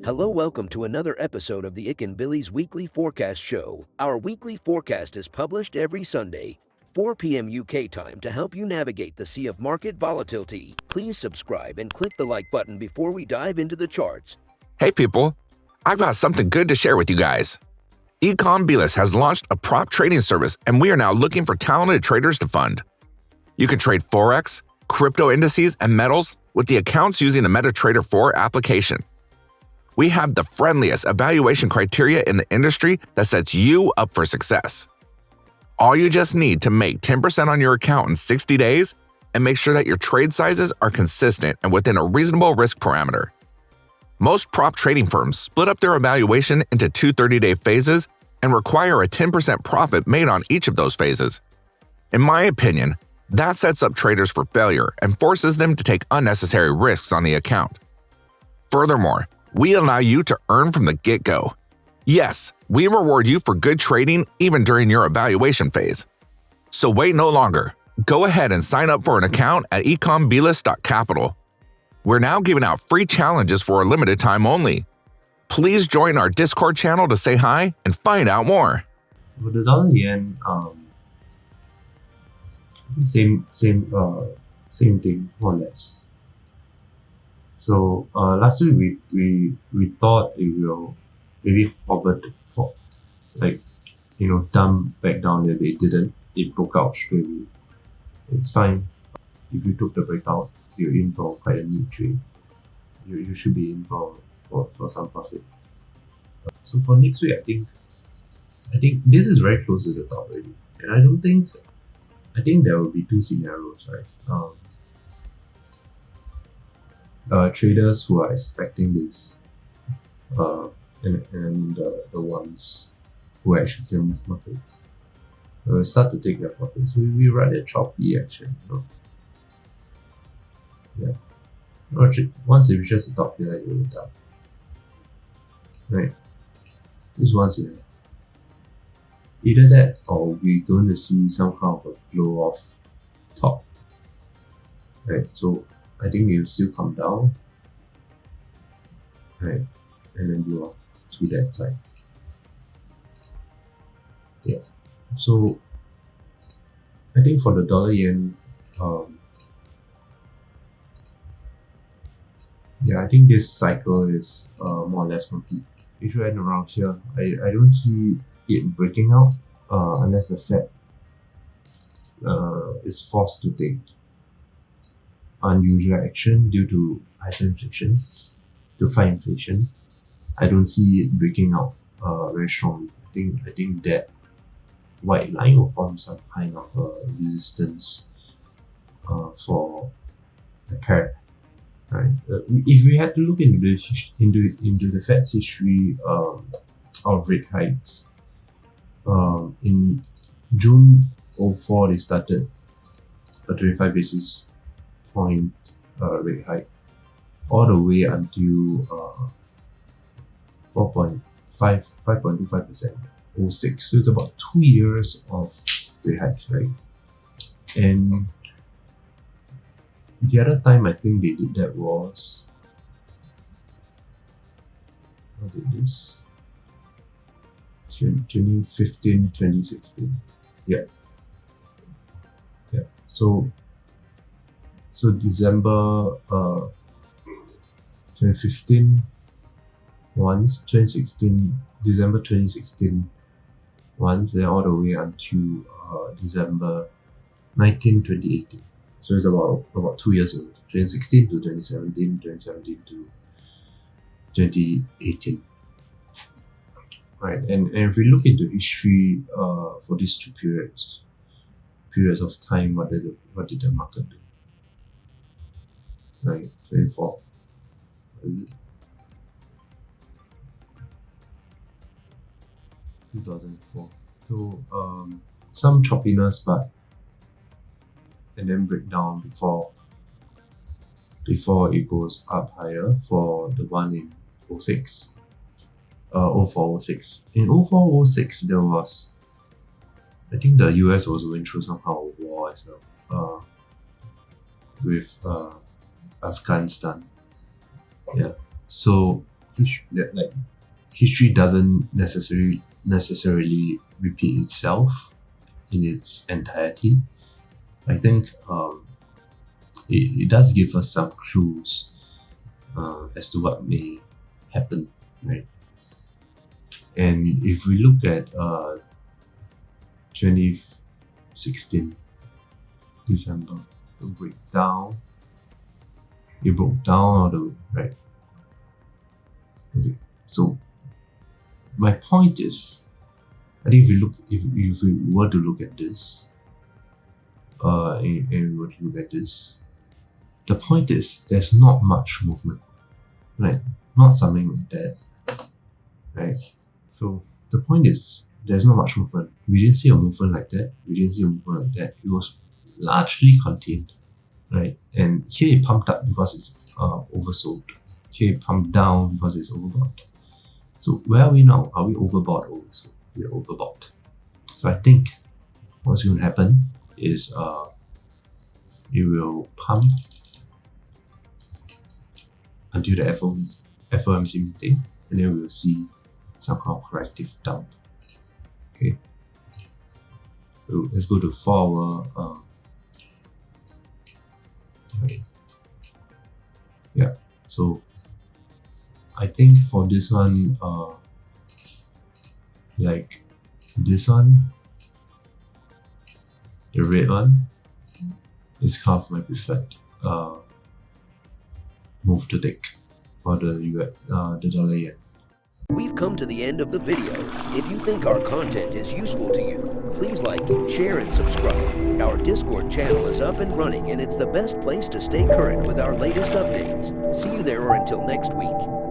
Hello, welcome to another episode of the Ikan Bilis Weekly Forecast Show. Our weekly forecast is published every Sunday, 4 p.m. UK time to help you navigate the sea of market volatility. Please subscribe and click the like button before we dive into the charts. Hey people, I've got something good to share with you guys. Bilis has launched a prop trading service and we are now looking for talented traders to fund. You can trade Forex, crypto indices, and metals with the accounts using the MetaTrader 4 application. We have the friendliest evaluation criteria in the industry that sets you up for success. All you just need to make 10% on your account in 60 days and make sure that your trade sizes are consistent and within a reasonable risk parameter. Most prop trading firms split up their evaluation into two 30-day phases and require a 10% profit made on each of those phases. In my opinion, that sets up traders for failure and forces them to take unnecessary risks on the account. Furthermore, we allow you to earn from the get-go. Yes, we reward you for good trading even during your evaluation phase. So wait no longer. Go ahead and sign up for an account at ikanbilis.capital. We're now giving out free challenges for a limited time only. Please join our Discord channel to say hi and find out more. For the dollar yen, same thing, more or less. So last week we thought it will maybe hover for dump back down. If it didn't, it broke out straight away. It's fine. If you took the breakout, you're in for quite a neat trade. You should be in for some profit. So for next week, I think this is very close to the top already, and I think there will be two scenarios, right? Traders who are expecting this, and the ones who actually can move markets will start to take their profits. So we rather choppy action, Yeah. Once it reaches the top here, it will down. Right? This one scenario. Either that or we're going to see some kind of a blow off top. Right? So I think it will still come down. Right? And then blow off to that side. Yeah. So I think for the dollar yen, I think this cycle is more or less complete. If you end around here, I don't see it breaking out unless the Fed is forced to take unusual action due to hyperinflation, to fight inflation. I don't see it breaking out very strongly. I think that white line will form some kind of resistance for the pair. Right. If we had to look into the Fed's history of rate hikes, in June 04 they started a 25 basis point rate hike all the way until 5.25%, 06. So it's about 2 years of rate hikes, right? And the other time I think they did that was this? 2015, 2016. Yeah. So December 2015 once, 2016, December 2016 once, then all the way until December 2018. So it's about 2 years ago, 2016 to 2017, 2017 to 2018. Right, and if we look into history for these two periods of time, what did the market do? Right, 24. 2004. So some choppiness, and then break down before it goes up higher for the one in 06. 0406. In 0406 there was, I think the US was going through some kind of war as well. With Afghanistan. Yeah. So history doesn't necessarily repeat itself in its entirety. I think it does give us some clues as to what may happen, right? And if we look at 2016 December, it broke down all the way, right? Okay, so my point is, I think if we were to look at this, and we were to look at this, the point is there's not much movement, right? Not something like that, right? So the point is there's not much movement. We didn't see a movement like that. It was largely contained, right? And here it pumped up because it's oversold. Here it pumped down because it's overbought. So where are we now? Are we overbought or oversold? We're overbought. So I think what's going to happen is it will pump until the FOMC meeting, and then we'll see some kind of corrective dump. Okay. So let's go to 4 hour. Okay. Yeah. So I think for this one, like this one, the red one, is kind of my preferred move to take for the dollar yen. We've come to the end of the video. If you think our content is useful to you, please like, share, and subscribe. Our Discord channel is up and running, and it's the best place to stay current with our latest updates. See you there, or until next week.